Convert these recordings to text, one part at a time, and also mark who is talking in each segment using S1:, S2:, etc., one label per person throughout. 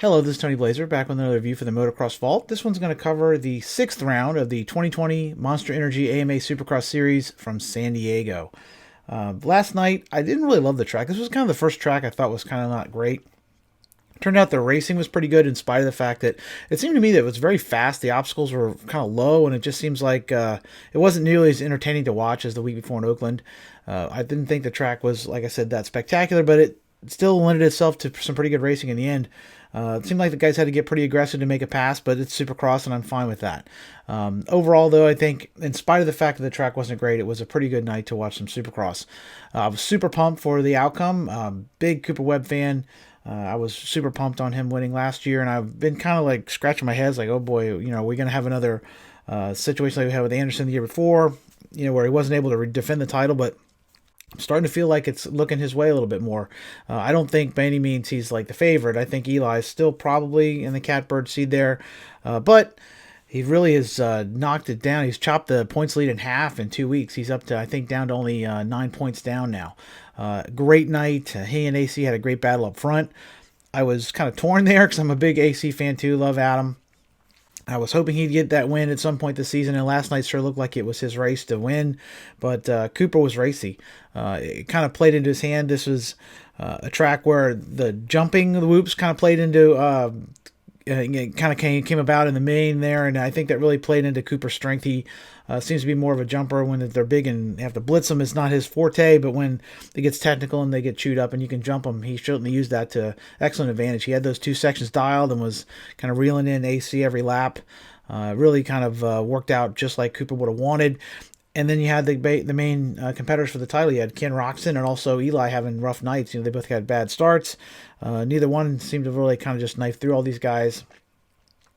S1: Hello, this is Tony Blazer, back with another review for the Motocross Vault. This one's going to cover the 6th round of the 2020 Monster Energy AMA Supercross Series from San Diego. Last night, I didn't really love the track. This was kind of the first track I thought was kind of not great. Turned out the racing was pretty good in spite of the fact that it seemed to me that it was very fast. The obstacles were kind of low, and it just seems like it wasn't nearly as entertaining to watch as the week before in Oakland. I didn't think the track was, like I said, that spectacular, but it still lended itself to some pretty good racing in the end. It seemed like the guys had to get pretty aggressive to make a pass, but it's Supercross, and I'm fine with that. Overall, though, I think, in spite of the fact that the track wasn't great, it was a pretty good night to watch some Supercross. I was super pumped for the outcome. Big Cooper Webb fan. I was super pumped on him winning last year, and I've been kind of like scratching my head, like, oh boy, are we going to have another situation like we had with Anderson the year before, where he wasn't able to defend the title, but I'm starting to feel like it's looking his way a little bit more. I don't think by any means he's like the favorite. I think Eli's still probably in the catbird seat there, but he really has knocked it down. He's chopped the points lead in half in 2 weeks. He's up to, I think, down to only 9 points down now. Great night. He and AC had a great battle up front. I was kind of torn there because I'm a big AC fan too. Love Adam. I was hoping he'd get that win at some point this season, and last night sure looked like it was his race to win, but Cooper was racy. It kind of played into his hand. This was a track where the jumping, the whoops kind of played into, it kind of came about in the main there, and I think that really played into Cooper's strength. He seems to be more of a jumper when they're big and have to blitz him. It's not his forte, but when it gets technical and they get chewed up and you can jump them, he certainly used that to excellent advantage. He had those two sections dialed and was kind of reeling in AC every lap. Really kind of worked out just like Cooper would have wanted. And then you had the main competitors for the title. You had Ken Roxon and also Eli having rough nights. They both had bad starts. Neither one seemed to really kind of just knife through all these guys.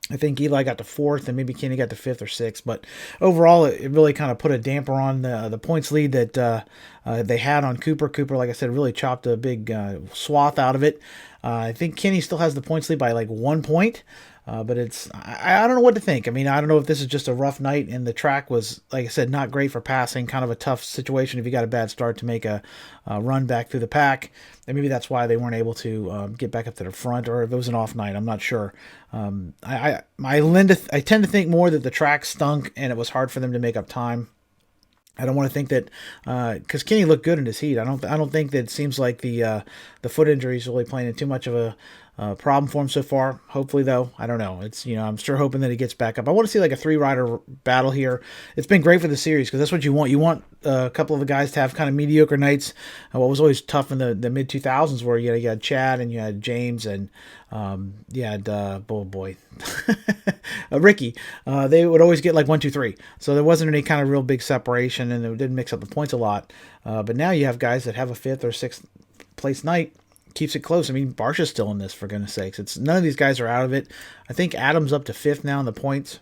S1: I think Eli got to 4th and maybe Kenny got to 5th or 6th. But overall, it really kind of put a damper on the points lead that they had on Cooper. Cooper, like I said, really chopped a big swath out of it. I think Kenny still has the points lead by like 1 point. But I don't know what to think. I mean, I don't know if this is just a rough night, and the track was, like I said, not great for passing, kind of a tough situation if you got a bad start to make a run back through the pack. And maybe that's why they weren't able to get back up to the front, or if it was an off night, I'm not sure. I tend to think more that the track stunk and it was hard for them to make up time. I don't want to think that because Kenny looked good in his heat. I don't think that it seems like the foot injury is really playing too much of a problem for him so far. Hopefully, though, I don't know. It's I'm sure hoping that he gets back up. I want to see like a 3-rider battle here. It's been great for the series because that's what you want. You want a couple of the guys to have kind of mediocre nights. What was always tough in the mid 2000s, where you had Chad and you had James and you had Ricky. They would always get like 1, 2, 3. So there wasn't any kind of real big separation, and it didn't mix up the points a lot. But now you have guys that have a 5th or 6th place night. Keeps it close. I mean, Barsha's still in this, for goodness sakes. None of these guys are out of it. I think Adam's up to 5th now in the points.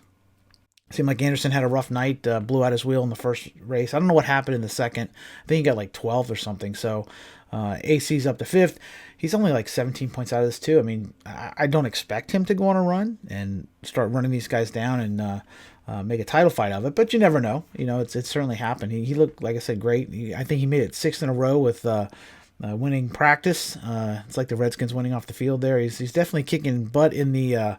S1: Seemed like Anderson had a rough night, blew out his wheel in the first race. I don't know what happened in the second. I think he got like 12th or something. So AC's up to 5th. He's only like 17 points out of this too. I mean, I don't expect him to go on a run and start running these guys down and make a title fight of it, but you never know. It's certainly happened. He looked, like I said, great. I think he made it 6th in a row with winning practice. It's like the Redskins winning off the field there. He's definitely kicking butt in the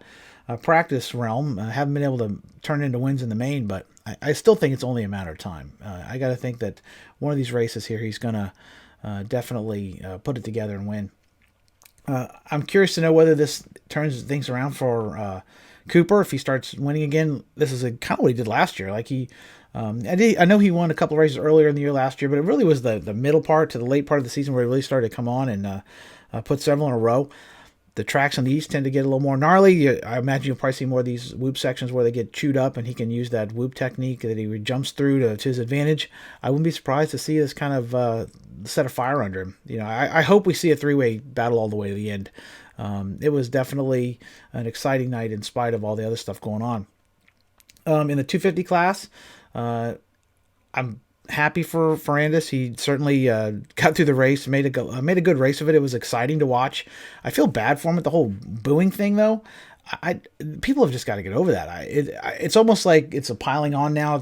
S1: practice realm. Haven't been able to turn into wins in the main, but I still think it's only a matter of time. I got to think that one of these races here, he's going to definitely put it together and win. I'm curious to know whether this turns things around for Cooper. If he starts winning again, this is kind of what he did last year. Like I know he won a couple of races earlier in the year last year, but it really was the middle part to the late part of the season where he really started to come on and put several in a row. The tracks on the east tend to get a little more gnarly. I imagine you'll probably see more of these whoop sections where they get chewed up, and he can use that whoop technique that he jumps through to his advantage. I wouldn't be surprised to see this kind of set a fire under him. I hope we see a 3-way battle all the way to the end. It was definitely an exciting night in spite of all the other stuff going on. In the 250 class, I'm happy for Fernandez. He certainly got through the race, made a good race of it. It was exciting to watch. I feel bad for him with the whole booing thing, though. People have just got to get over that. It's almost like it's a piling on now.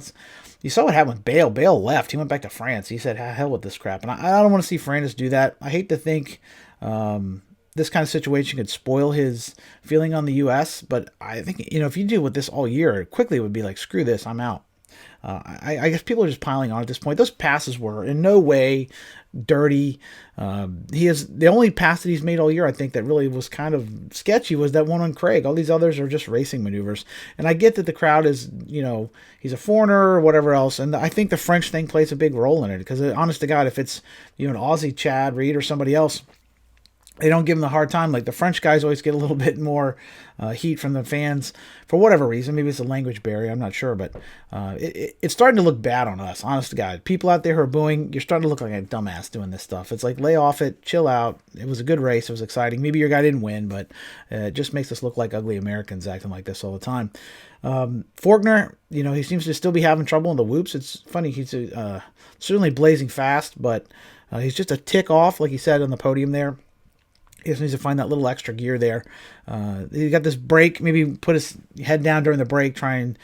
S1: You saw what happened with Bale. Bale left. He went back to France. He said, hell with this crap. And I don't want to see Fernandez do that. I hate to think this kind of situation could spoil his feeling on the U.S. But I think, if you do with this all year, quickly it would be like, screw this, I'm out. I guess people are just piling on at this point. Those passes were in no way dirty. He is the only pass that he's made all year, I think, that really was kind of sketchy was that one on Craig. All these others are just racing maneuvers. And I get that the crowd is, he's a foreigner or whatever else. And I think the French thing plays a big role in it because, honest to God, if it's, an Aussie Chad Reed or somebody else, they don't give him the hard time. Like the French guys always get a little bit more heat from the fans for whatever reason. Maybe it's a language barrier. I'm not sure. But it's starting to look bad on us, honest to God. People out there who are booing, you're starting to look like a dumbass doing this stuff. It's like, lay off it, chill out. It was a good race. It was exciting. Maybe your guy didn't win, but it just makes us look like ugly Americans acting like this all the time. Faulkner, he seems to still be having trouble in the whoops. It's funny. He's certainly blazing fast, but he's just a tick off, like he said on the podium there. He just needs to find that little extra gear there. He got this break, maybe put his head down during the break, try and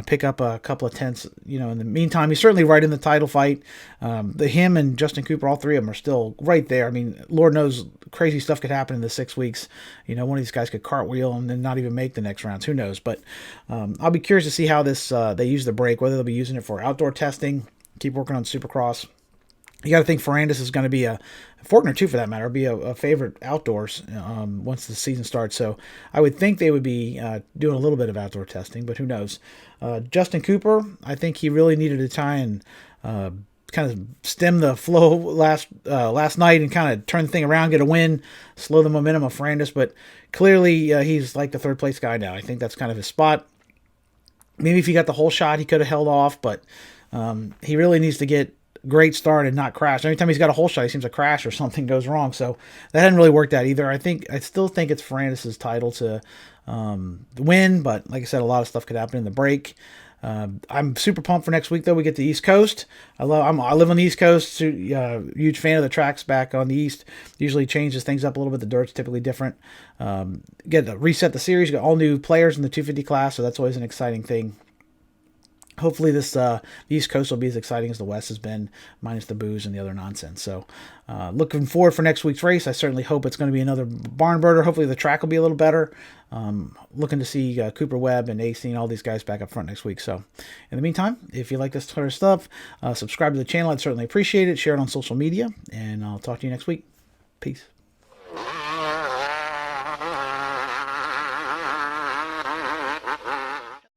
S1: pick up a couple of tenths. In the meantime, he's certainly right in the title fight. Him and Justin Cooper, all three of them are still right there. I mean, Lord knows crazy stuff could happen in the 6 weeks. One of these guys could cartwheel and then not even make the next rounds. Who knows? But I'll be curious to see how this they use the break, whether they'll be using it for outdoor testing, keep working on Supercross. You got to think Fernandez is going to be Faulkner too, for that matter, be a favorite outdoors once the season starts. So I would think they would be doing a little bit of outdoor testing, but who knows? Justin Cooper, I think he really needed to try and kind of stem the flow last night and kind of turn the thing around, get a win, slow the momentum of Fernandez. But clearly he's like the third place guy now. I think that's kind of his spot. Maybe if he got the whole shot, he could have held off, but he really needs to get great start and not crash. Every time he's got a whole shot, he seems to crash or something goes wrong. So that hadn't really worked out either. I still think it's Fernandez's title to win, but like I said, a lot of stuff could happen in the break. I'm super pumped for next week, though. We get the East Coast. I live on the East Coast. So, huge fan of the tracks back on the East. Usually changes things up a little bit. The dirt's typically different. Get to reset the series. You got all new players in the 250 class, so that's always an exciting thing. Hopefully the East Coast will be as exciting as the West has been, minus the booze and the other nonsense. So looking forward for next week's race. I certainly hope it's going to be another barn burner. Hopefully the track will be a little better. Looking to see Cooper Webb and AC and all these guys back up front next week. So in the meantime, if you like this sort of stuff, subscribe to the channel. I'd certainly appreciate it. Share it on social media, and I'll talk to you next week. Peace.